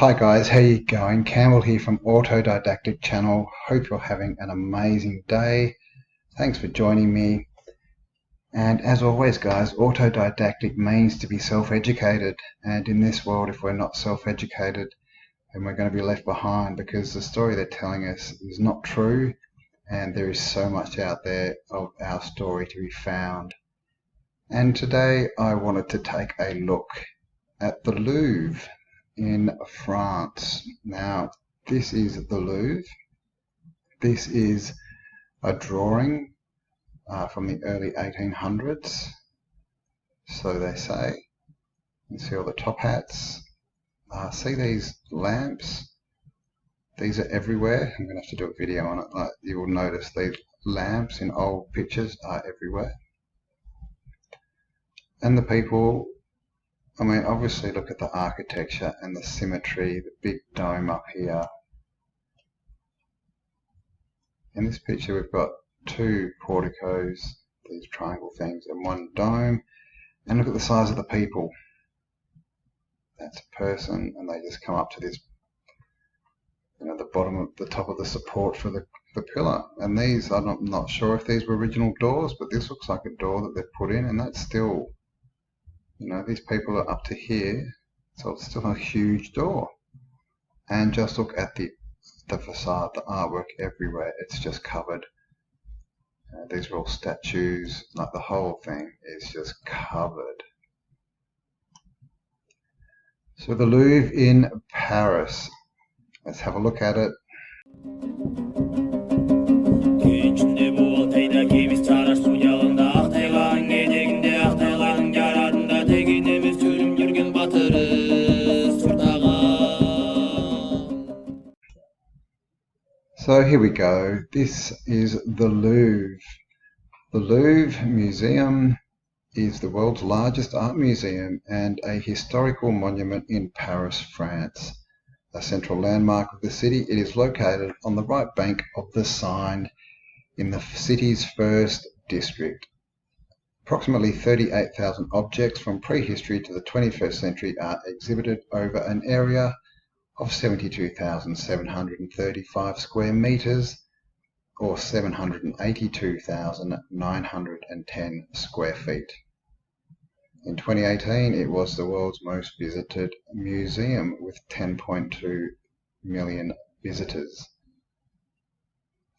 Hi guys, how you going? Campbell here from Autodidactic Channel. Hope you're having an amazing day. Thanks for joining me. And as always guys, autodidactic means to be self-educated. And in this world, if we're not self-educated, then we're going to be left behind, because the story they're telling us is not true. And there is so much out there of our story to be found. And today I wanted to take a look at the Louvre in France. Now, this is the Louvre. This is a drawing from the early 1800s, so they say. You can see all the top hats. See these lamps? These are everywhere. I'm going to have to do a video on it. You will notice these lamps in old pictures are everywhere. And the people, I mean, obviously look at the architecture and the symmetry, the big dome up here. In this picture we've got two porticos, these triangle things, and one dome. And look at the size of the people. That's a person, and they just come up to this, the bottom of the top of the support for the pillar. And these, I'm not sure if these were original doors, but this looks like a door that they've put in, and that's still, these people are up to here, so it's still a huge door. And just look at the facade, the artwork everywhere, it's just covered. These are all statues, like the whole thing is just covered. So the Louvre in Paris, let's have a look at it. So here we go. This is the Louvre. The Louvre Museum is the world's largest art museum and a historical monument in Paris, France. A central landmark of the city, it is located on the right bank of the Seine in the city's first district. Approximately 38,000 objects from prehistory to the 21st century are exhibited over an area of 72,735 square meters, or 782,910 square feet. In 2018, it was the world's most visited museum with 10.2 million visitors.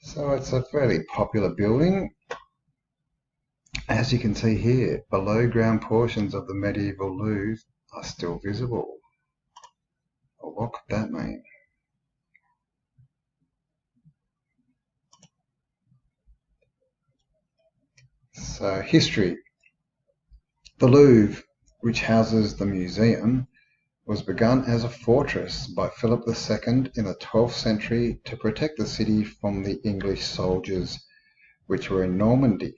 So it's a fairly popular building. As you can see here, below ground portions of the medieval Louvre are still visible. Well, what could that mean? So, history. The Louvre, which houses the museum, was begun as a fortress by Philip II in the 12th century to protect the city from the English soldiers, which were in Normandy.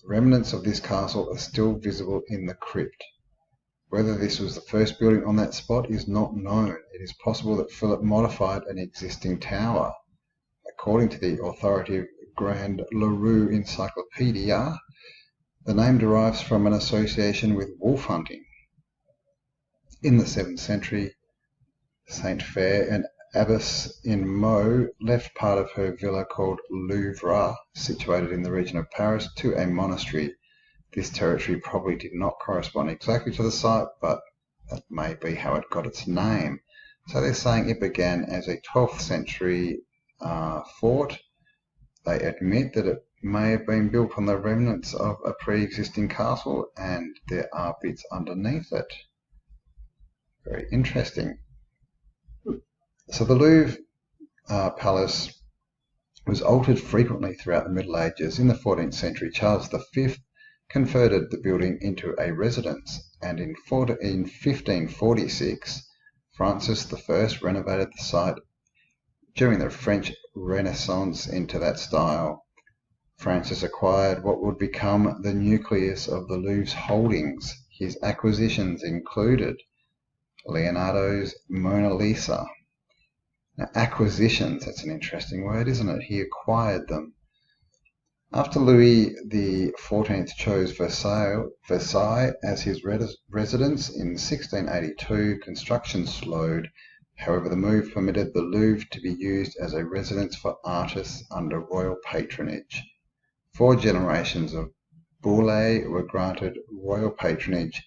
Remnants of this castle are still visible in the crypt. Whether this was the first building on that spot is not known. It is possible that Philip modified an existing tower. According to the authoritative Grand Leroux Encyclopedia, the name derives from an association with wolf hunting. In the 7th century, Saint Fair, an abbess in Meaux, left part of her villa called Louvre, situated in the region of Paris, to a monastery. This territory probably did not correspond exactly to the site, but that may be how it got its name. So they're saying it began as a 12th century fort. They admit that it may have been built on the remnants of a pre-existing castle, and there are bits underneath it. Very interesting. So the Louvre Palace was altered frequently throughout the Middle Ages. In the 14th century, Charles V converted the building into a residence, and in 1546, Francis I renovated the site during the French Renaissance into that style. Francis acquired what would become the nucleus of the Louvre's holdings. His acquisitions included Leonardo's Mona Lisa. Now, acquisitions, that's an interesting word, isn't it? He acquired them. After Louis XIV chose Versailles as his residence in 1682, construction slowed However, the move permitted the Louvre to be used as a residence for artists under royal patronage. 4 generations of Boulay were granted royal patronage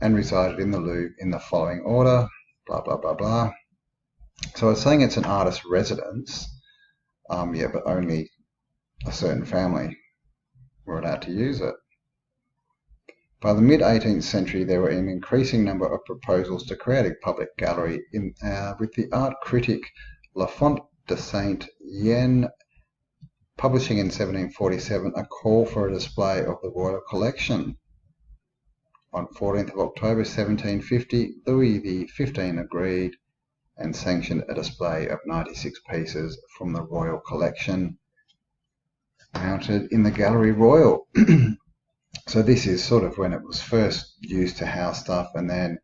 and resided in the Louvre in the following order, blah, blah, blah, blah. So it's saying it's an artist residence, yeah, but only a certain family were allowed to use it. By the mid-18th century, there were an increasing number of proposals to create a public gallery, with the art critic La Font de Saint-Yenne publishing in 1747 a call for a display of the royal collection. On 14th of October 1750, Louis XV agreed and sanctioned a display of 96 pieces from the royal collection mounted in the Gallery Royal. So this is sort of when it was first used to house stuff, and then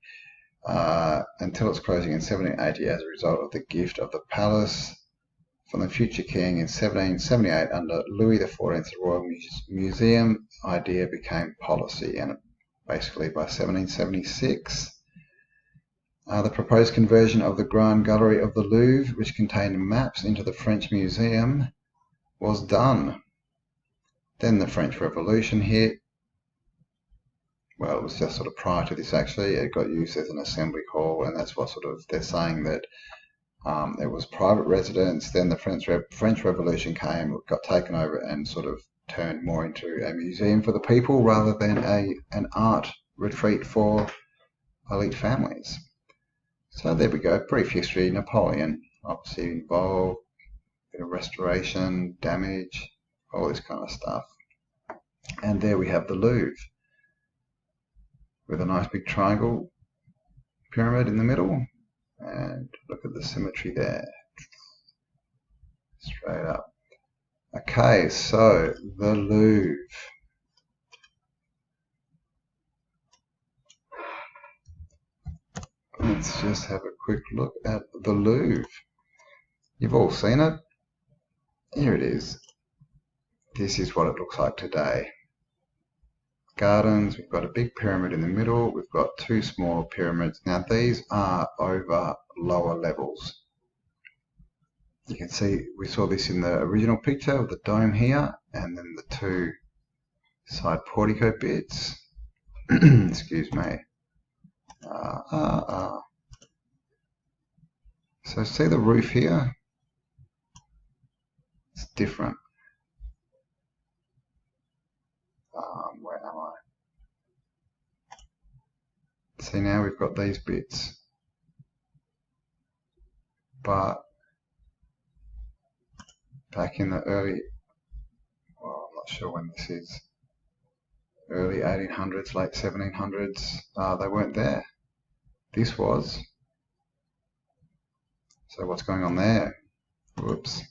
until its closing in 1780 as a result of the gift of the palace from the future king in 1778 under Louis XIV's Royal Museum. Idea became policy, and basically by 1776 the proposed conversion of the Grand Gallery of the Louvre, which contained maps into the French Museum, was done. Then the French Revolution hit. Well, it was just sort of prior to this actually. It got used as an assembly hall, and that's what sort of they're saying that it was private residence. Then the French Revolution came, got taken over, and sort of turned more into a museum for the people rather than an art retreat for elite families. So there we go, brief history. Napoleon obviously involved, bit of restoration, damage, all this kind of stuff. And there we have the Louvre with a nice big triangle pyramid in the middle, and look at the symmetry there, straight up. Okay, so the Louvre. Let's just have a quick look at the Louvre. You've all seen it. Here it is. This is what it looks like today. Gardens, we've got a big pyramid in the middle, we've got 2 smaller pyramids. Now these are over lower levels. You can see we saw this in the original picture of the dome here, and then the 2 side portico bits. Excuse me. So see the roof here? It's different. Where am I? See, now we've got these bits, but back in the early, well, I'm not sure when this is, early 1800s, late 1700s, they weren't there. This was. So what's going on there? Whoops.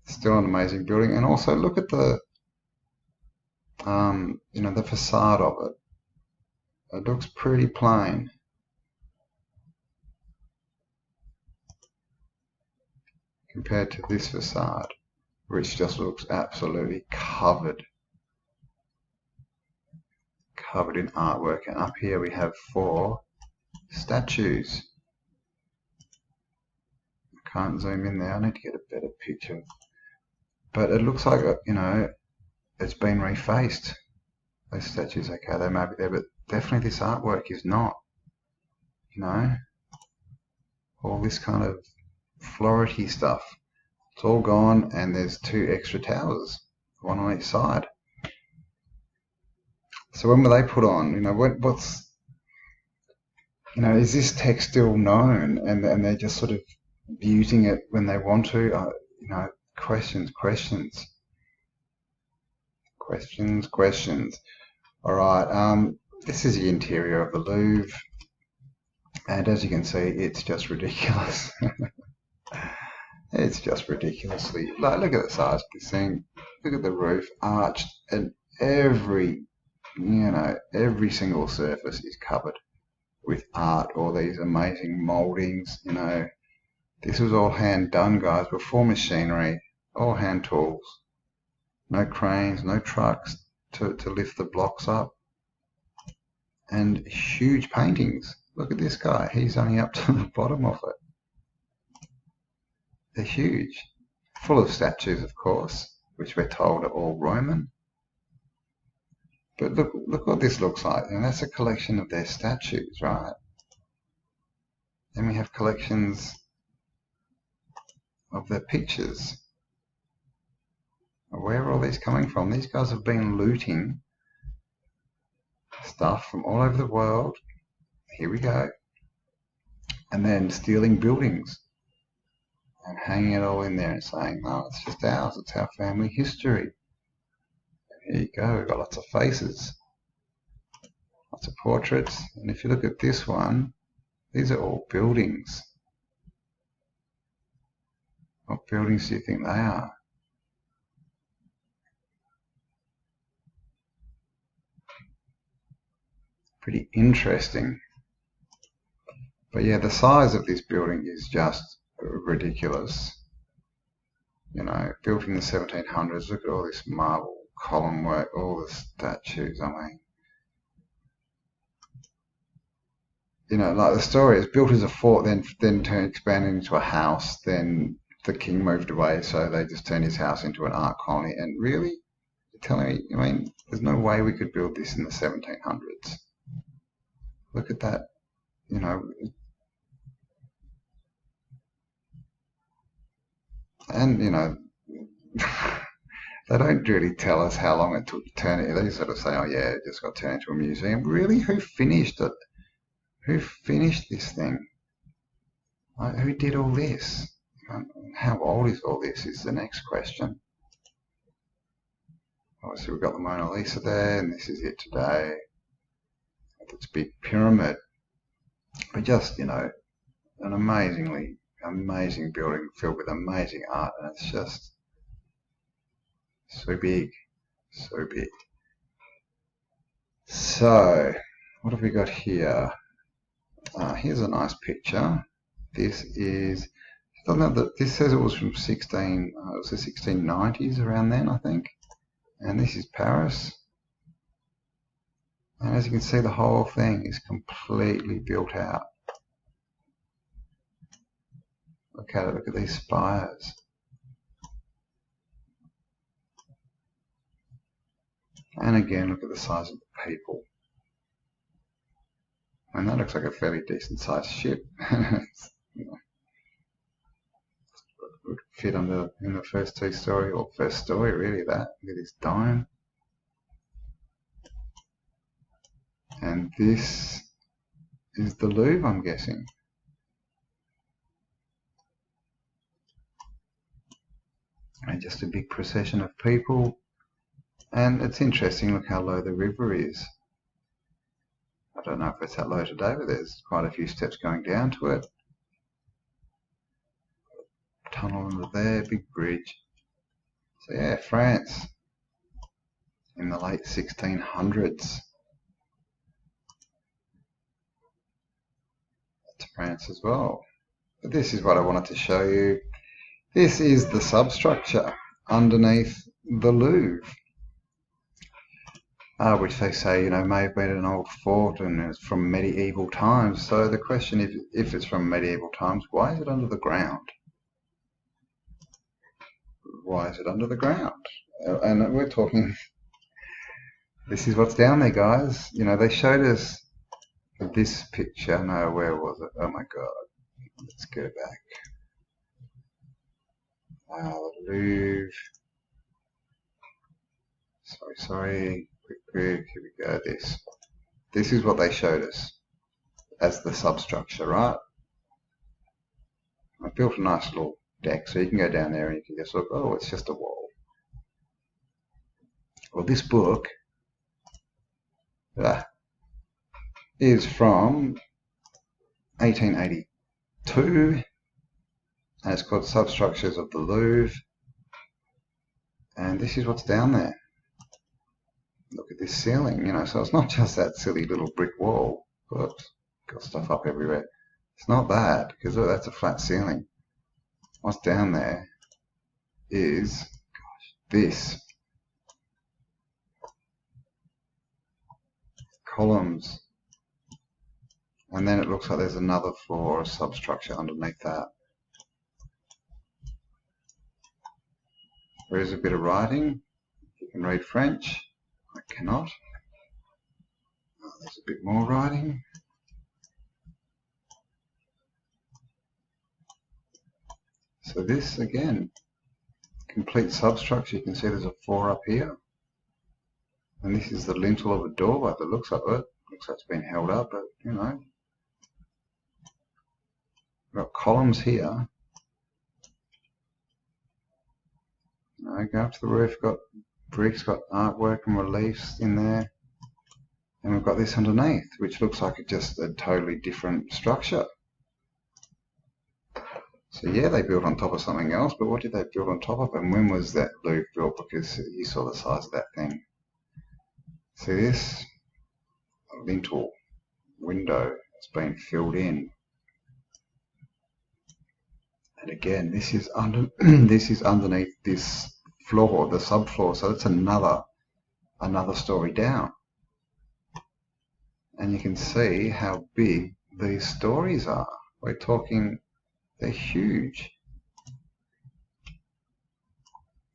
Still an amazing building, and also look at the you know, the facade of it. It looks pretty plain. Compared to this facade, which just looks absolutely covered in artwork. And up here we have 4 statues. I can't zoom in there, I need to get a better picture. But it looks like, you know, it's been refaced. Those statues, okay, they may be there, but definitely this artwork is not. You know, all this kind of florid stuff, it's all gone, and there's 2 extra towers, 1 on each side. So when were they put on? You know, what's, you know, is this text still known, and they're just sort of using it when they want to? You know, questions. All right, this is the interior of the Louvre, and as you can see, it's just ridiculous. It's just ridiculously, like, look at the size of this thing. Look at the roof, arched, and every single surface is covered with art, all these amazing moldings. You know, this was all hand done, guys, before machinery, all hand tools. No cranes, no trucks to lift the blocks up, and huge paintings. Look at this guy. He's only up to the bottom of it. They're huge. Full of statues, of course, which we're told are all Roman. But look what this looks like. And that's a collection of their statues, right? Then we have collections of their pictures. Where are all these coming from? These guys have been looting stuff from all over the world. Here we go. And then stealing buildings and hanging it all in there and saying, no, it's just ours. It's our family history. And here you go. We've got lots of faces, lots of portraits. And if you look at this one, these are all buildings. What buildings do you think they are? Pretty interesting. But yeah, the size of this building is just ridiculous. You know, built in the 1700s. Look at all this marble column work, all the statues. I mean, you know, like the story is built as a fort, then expanded into a house. Then the king moved away, so they just turned his house into an art colony. And really, you're telling me? I mean, there's no way we could build this in the 1700s. Look at that. You know. And, you know, they don't really tell us how long it took to turn it. They sort of say, oh yeah, it just got turned into a museum. Really? Who finished it? Who finished this thing? Who did all this? How old is all this is the next question. Obviously we've got the Mona Lisa there, and this is it today. It's a big pyramid. But just, you know, an amazing building filled with amazing art, and it's just so big, so big. So, what have we got here? Here's a nice picture. This is, I don't know that this says it was from it was the 1690s around then, I think. And this is Paris. And as you can see, the whole thing is completely built out. Look at it, look at these spires. And again, look at the size of the people. And that looks like a fairly decent sized ship. You know, would fit in the first two-story, or first story really, that. Look at this dome. And this is the Louvre, I'm guessing. And just a big procession of people. And it's interesting, look how low the river is. I don't know if it's that low today, but there's quite a few steps going down to it. Tunnel under there, big bridge. So yeah, France in the late 1600s. That's France as well. But this is what I wanted to show you. This is the substructure underneath the Louvre. Which they say, you know, may have been an old fort and it's from medieval times. So the question is, if it's from medieval times, why is it under the ground? Why is it under the ground? And we're talking, this is what's down there, guys. You know, they showed us this picture. No, where was it? Oh my God. Let's go back. The Louvre. Sorry. Quick, here we go. This is what they showed us as the substructure, right? I built a nice little deck so you can go down there and you can just look, oh, it's just a wall. Well, this book is from 1882 and it's called Substructures of the Louvre, and this is what's down there. Look at this ceiling, you know, so it's not just that silly little brick wall. Oops, got stuff up everywhere. It's not that, because look, that's a flat ceiling. What's down there is, this. Columns And then it looks like there's another floor or substructure underneath that. There is a bit of writing. You can read French. I cannot. Oh, there's a bit more writing. So this, again, complete substructure. You can see there's a floor up here. And this is the lintel of a door by the looks of it. Looks like it's been held up, but, you know. We've got columns here. Go up to the roof, got bricks, got artwork and reliefs in there. And we've got this underneath, which looks like it's just a totally different structure. So yeah, they built on top of something else, but what did they build on top of? And when was that Louvre built? Because you saw the size of that thing. See this? A lintel window that's been filled in. And again, this is under this is underneath this floor, the subfloor, so it's another story down. And you can see how big these stories are. We're talking, they're huge.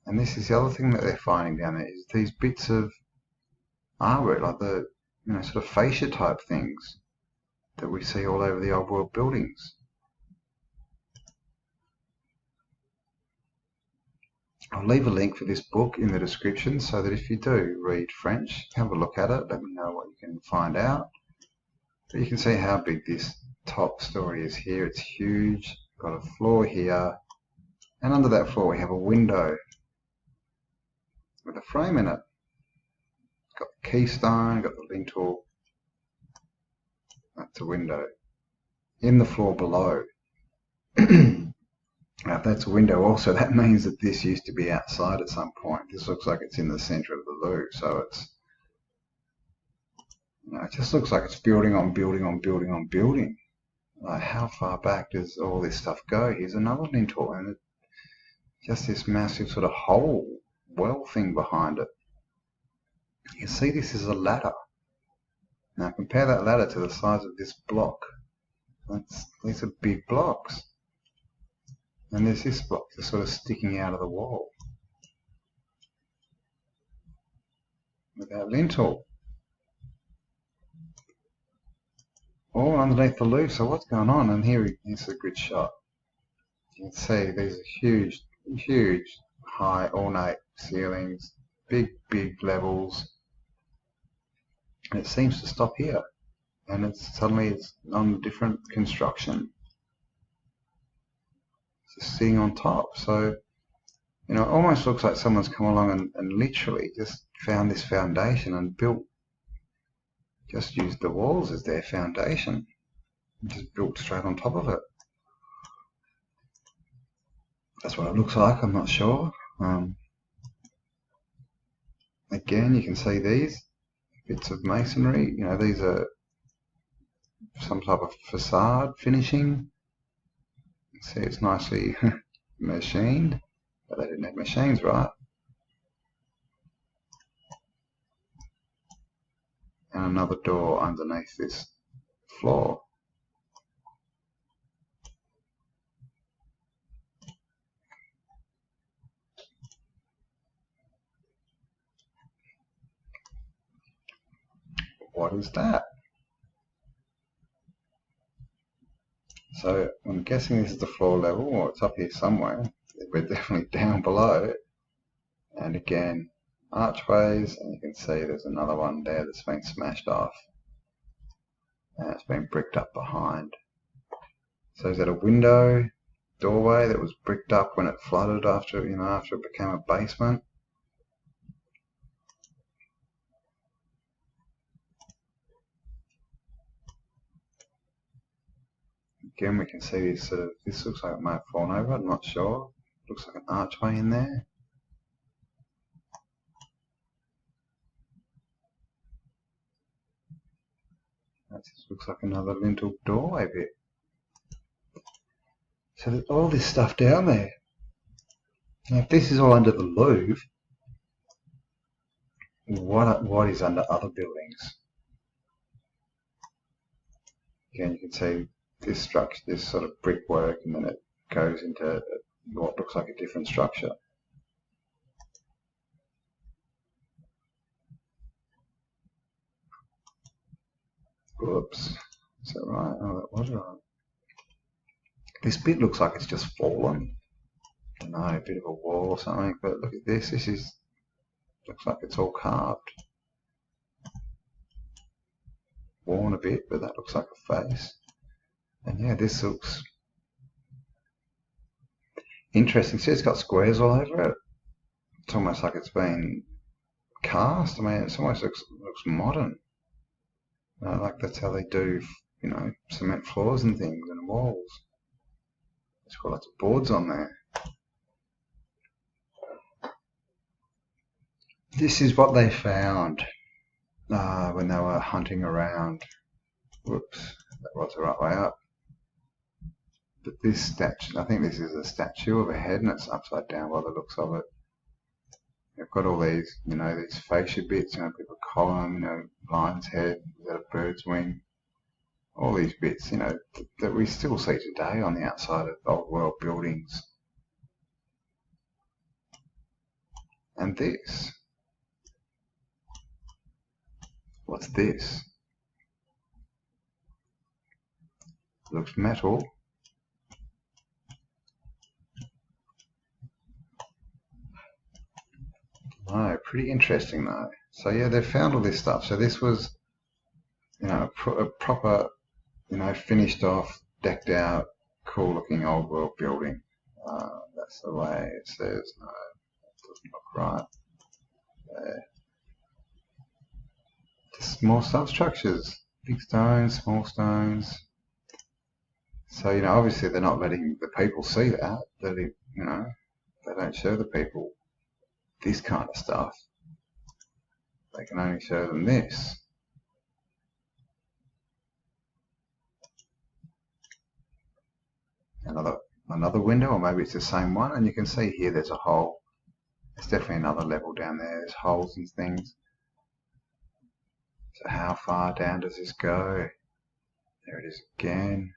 And this is the other thing that they're finding down there, is these bits of artwork, like the sort of fascia type things that we see all over the old world buildings. I'll leave a link for this book in the description so that if you do read French, have a look at it, let me know what you can find out. But you can see how big this top story is here. It's huge. Got a floor here, and under that floor we have a window with a frame in it. Got the keystone, got the lintel. That's a window. In the floor below. Now, if that's a window also, that means that this used to be outside at some point. This looks like it's in the centre of the Louvre, so it's, it just looks like it's building on building on building on building. Like, how far back does all this stuff go? Here's another lintel, and just this massive sort of hole, well thing behind it. You see this is a ladder. Now compare that ladder to the size of this block. These are big blocks. And there's this block just sort of sticking out of the wall with that lintel. All underneath the Louvre, so what's going on? And here's a good shot. You can see these are huge, huge, high, ornate ceilings, big levels. And it seems to stop here. And suddenly it's on different construction. Just sitting on top. So, it almost looks like someone's come along and literally just found this foundation and just used the walls as their foundation. And just built straight on top of it. That's what it looks like, I'm not sure. Again, you can see these bits of masonry. These are some type of facade finishing. See, it's nicely machined, but they didn't have machines, right? And another door underneath this floor. What is that? So I'm guessing this is the floor level, or it's up here somewhere. We're definitely down below. And again, archways, and you can see there's another one there that's been smashed off. And it's been bricked up behind. So is that a window, doorway that was bricked up when it flooded after it became a basement? Again, we can see this looks like it might have fallen over, I'm not sure. Looks like an archway in there. That just looks like another lintel doorway bit. So there's all this stuff down there. Now, if this is all under the Louvre, what is under other buildings? Again, you can see this structure, this sort of brickwork, and then it goes into what looks like a different structure. Whoops. Is that right? Oh, that was right. This bit looks like it's just fallen. I don't know, a bit of a wall or something, but look at this. This is, looks like it's all carved. Worn a bit, but that looks like a face. And yeah, this looks interesting. See, it's got squares all over it. It's almost like it's been cast. I mean, it almost looks modern. Like that's how they do, you know, cement floors and things and walls. It's got lots of boards on there. This is what they found when they were hunting around. Whoops, that was the right way up. But this statue, I think this is a statue of a head, and it's upside down by the looks of it. They've got all these, you know, these fascia bits, you know, bit of a column, you know, lion's head, a bird's wing, all these bits, you know, that we still see today on the outside of old world buildings. And this, what's this? Looks metal. Oh, pretty interesting though. So yeah, they found all this stuff. So this was, you know, a proper, you know, finished off, decked out, cool looking old world building. That's the way it says. No, that doesn't look right. There. Just more substructures, big stones, small stones. So, you know, obviously they're not letting the people see that. You know, they don't show the people this kind of stuff. They can only show them this. Another window, or maybe it's the same one, and you can see here there's a hole. There's definitely another level down there. There's holes and things. So how far down does this go? There it is again.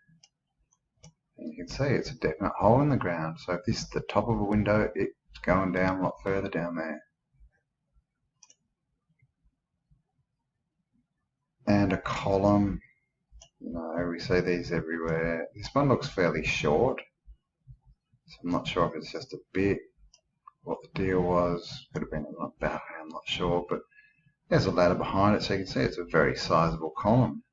And you can see it's a definite hole in the ground. So if this is the top of a window, it's going down a lot further down there. And a column. You know, we see these everywhere. This one looks fairly short. So I'm not sure if it's just a bit, what the deal was. Could have been a lot better, I'm not sure. But there's a ladder behind it, so you can see it's a very sizable column.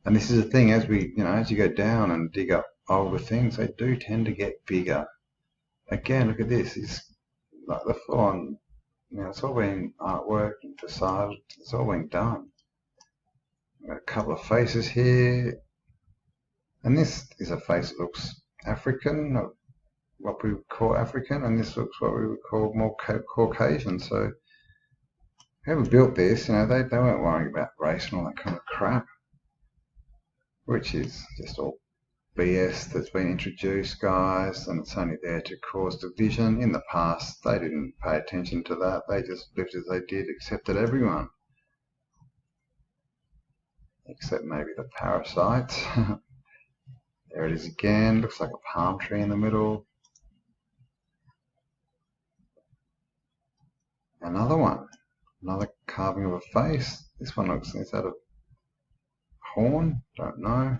And this is the thing, as we, you know, as you go down and dig up older things, they do tend to get bigger. Again, look at this. It's like the full-on, you know, it's all been artwork and facade. It's all been done. Got a couple of faces here, and this is a face that looks African, what we would call African, and this looks what we would call more Caucasian. So whoever built this, you know, they weren't worrying about race and all that kind of crap, which is just all BS that's been introduced, guys, and it's only there to cause division. In the past, they didn't pay attention to that. They just lived as they did, accepted everyone. Except maybe the parasites. There it is again. Looks like a palm tree in the middle. Another one. Another carving of a face. This one looks, is that a horn? Don't know.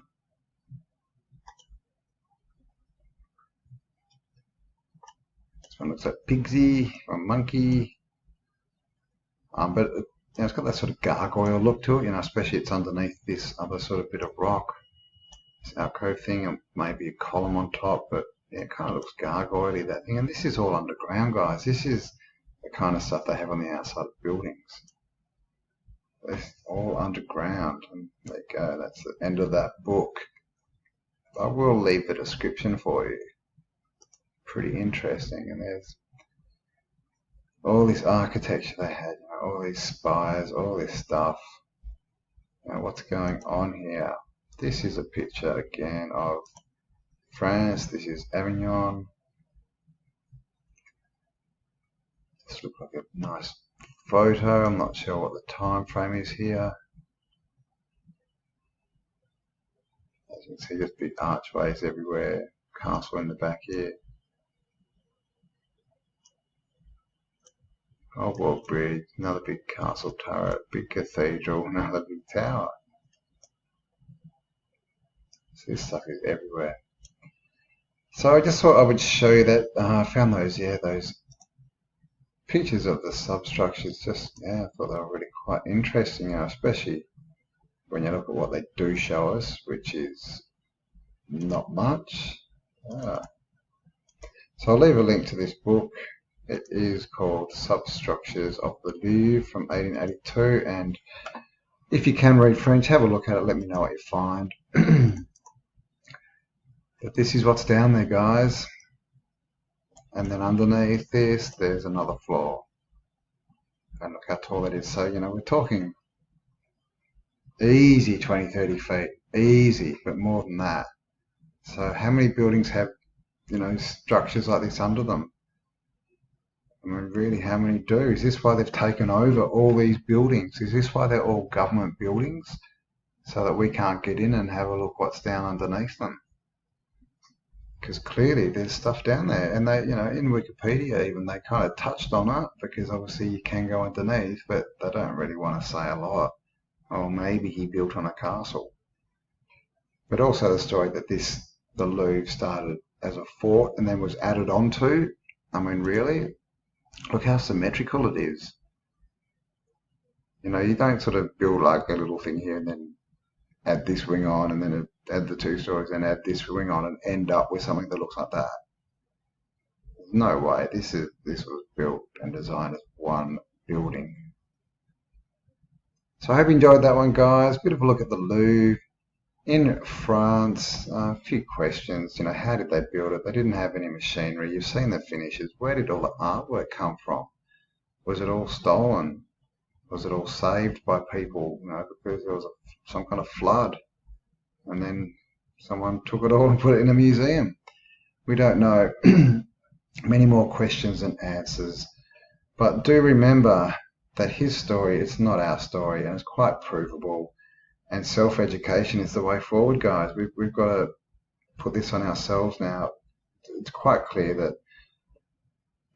This one looks like Pigsy or a monkey. But you know, it's got that sort of gargoyle look to it, you know, especially it's underneath this other sort of bit of rock. This alcove thing, and maybe a column on top, but yeah, it kind of looks gargoyle-y, that thing. And this is all underground, guys. This is the kind of stuff they have on the outside of buildings. It's all underground. And there you go, that's the end of that book. I will leave the description for you. Pretty interesting. And there's all this architecture they had, you know, all these spires, all this stuff. You know, what's going on here? This is a picture again of France. This is Avignon. This looks like a nice photo. I'm not sure what the time frame is here. As you can see, just big archways everywhere, castle in the back here. Old Wall Bridge, another big castle turret, big cathedral, another big tower. So this stuff is everywhere. So I just thought I would show you that. I found those pictures of the substructures. I thought they were really quite interesting, especially when you look at what they do show us, which is not much. So I'll leave a link to this book. It is called Substructures of the Louvre from 1882, and if you can read French, have a look at it, let me know what you find. But this is what's down there, guys. And then underneath this, there's another floor. And look how tall it is. So, we're talking easy 20, 30 feet. Easy, but more than that. So how many buildings have, structures like this under them? I mean, really, how many do? Is this why they've taken over all these buildings? Is this why they're all government buildings? So that we can't get in and have a look what's down underneath them? Because clearly there's stuff down there, and they, in Wikipedia even, they kind of touched on it, because obviously you can go underneath, but they don't really want to say a lot. Or maybe he built on a castle. But also the story that the Louvre started as a fort and then was added onto. I mean, really, look how symmetrical it is. You don't sort of build like a little thing here and then add this wing on, and then add the 2 stories and add this wing on, and end up with something that looks like that. There's no way. This was built and designed as one building. So I hope you enjoyed that one, guys. Bit of a look at the Louvre in France. A few questions. How did they build it? They didn't have any machinery. You've seen the finishes. Where did all the artwork come from? Was it all stolen? Was it all saved by people? Because there was some kind of flood, and then someone took it all and put it in a museum. We don't know. Many more questions than answers. But do remember that his story is not our story, and it's quite provable. And self-education is the way forward, guys. We've got to put this on ourselves now. It's quite clear that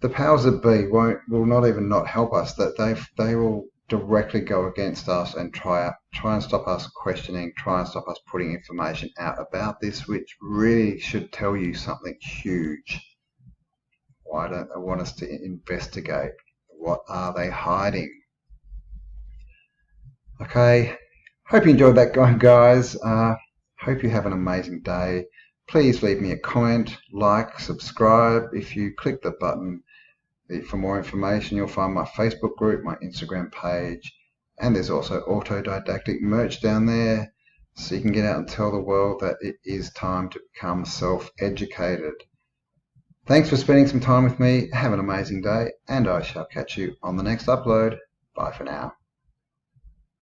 the powers that be will not even not help us. That they will directly go against us and try and stop us questioning, try and stop us putting information out about this, which really should tell you something huge. Why don't they want us to investigate? What are they hiding? Okay, hope you enjoyed that, guys. Hope you have an amazing day. Please leave me a comment, like, subscribe. If you click the button for more information, you'll find my Facebook group, my Instagram page, and there's also autodidactic merch down there, so you can get out and tell the world that it is time to become self-educated. Thanks for spending some time with me. Have an amazing day, and I shall catch you on the next upload. Bye for now.